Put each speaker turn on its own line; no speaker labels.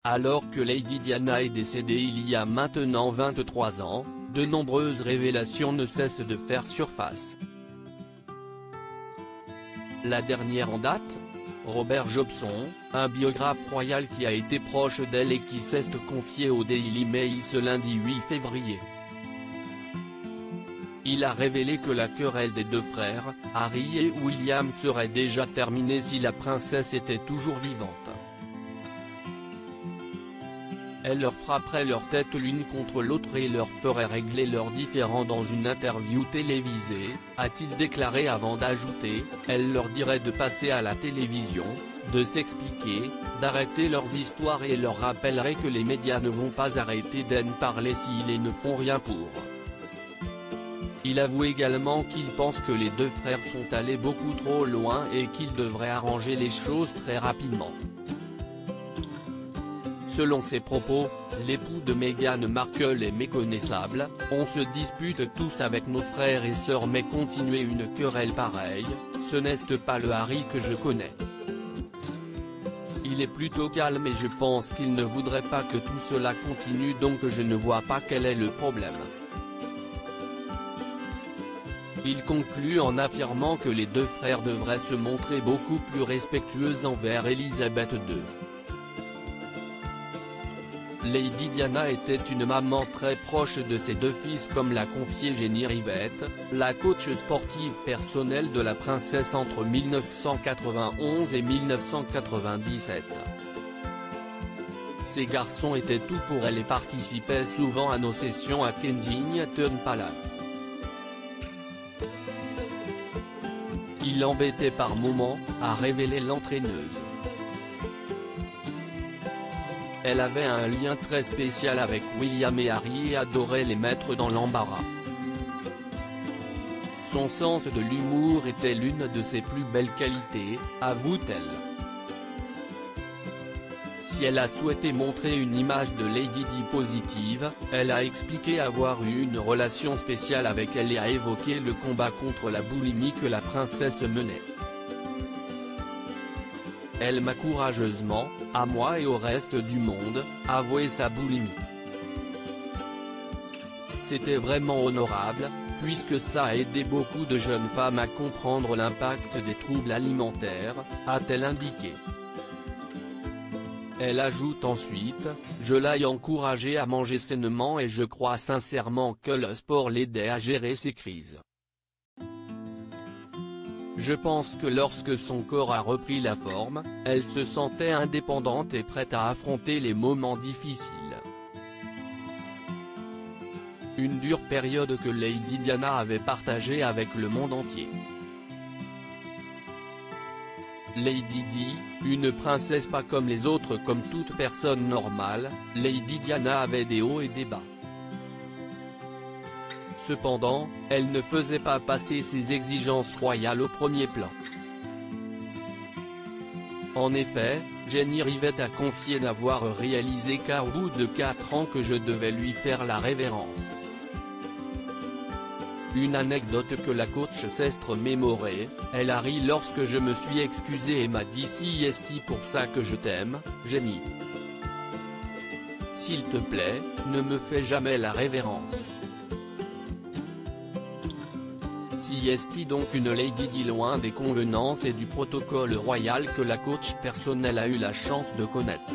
Alors que Lady Diana est décédée il y a maintenant 23 ans, de nombreuses révélations ne cessent de faire surface. La dernière en date ? Robert Jobson, un biographe royal qui a été proche d'elle et qui s'est confié au Daily Mail ce lundi 8 février. Il a révélé que la querelle des deux frères, Harry et William, serait déjà terminée si la princesse était toujours vivante. Elle leur frapperait leur tête l'une contre l'autre et leur ferait régler leurs différends dans une interview télévisée, a-t-il déclaré avant d'ajouter, elle leur dirait de passer à la télévision, de s'expliquer, d'arrêter leurs histoires et leur rappellerait que les médias ne vont pas arrêter d'en parler s'ils et ne font rien pour. Il avoue également qu'il pense que les deux frères sont allés beaucoup trop loin et qu'ils devraient arranger les choses très rapidement. Selon ses propos, l'époux de Meghan Markle est méconnaissable, on se dispute tous avec nos frères et sœurs mais continuer une querelle pareille, ce n'est pas le Harry que je connais. Il est plutôt calme et je pense qu'il ne voudrait pas que tout cela continue donc je ne vois pas quel est le problème. Il conclut en affirmant que les deux frères devraient se montrer beaucoup plus respectueux envers Elisabeth II. Lady Diana était une maman très proche de ses deux fils comme l'a confié Jenny Rivette, la coach sportive personnelle de la princesse entre 1991 et 1997. Ces garçons étaient tout pour elle et participaient souvent à nos sessions à Kensington Palace. Il l'embêtait par moments, a révélé l'entraîneuse. Elle avait un lien très spécial avec William et Harry et adorait les mettre dans l'embarras. Son sens de l'humour était l'une de ses plus belles qualités, avoue-t-elle. Si elle a souhaité montrer une image de Lady Di positive, elle a expliqué avoir eu une relation spéciale avec elle et a évoqué le combat contre la boulimie que la princesse menait. Elle m'a courageusement, à moi et au reste du monde, avoué sa boulimie. C'était vraiment honorable, puisque ça a aidé beaucoup de jeunes femmes à comprendre l'impact des troubles alimentaires, a-t-elle indiqué. Elle ajoute ensuite, je l'ai encouragée à manger sainement et je crois sincèrement que le sport l'aidait à gérer ses crises. Je pense que lorsque son corps a repris la forme, elle se sentait indépendante et prête à affronter les moments difficiles. Une dure période que Lady Diana avait partagée avec le monde entier. Lady Di, une princesse pas comme les autres comme toute personne normale, Lady Diana avait des hauts et des bas. Cependant, elle ne faisait pas passer ses exigences royales au premier plan. En effet, Jenny Rivette a confié n'avoir réalisé qu'à bout de 4 ans que je devais lui faire la révérence. Une anecdote que la coach s'est mémorée, elle a ri lorsque je me suis excusé et m'a dit si c'est pour ça que je t'aime, Jenny. S'il te plaît, ne me fais jamais la révérence. Si est donc une Lady Di loin des convenances et du protocole royal que la coach personnelle a eu la chance de connaître.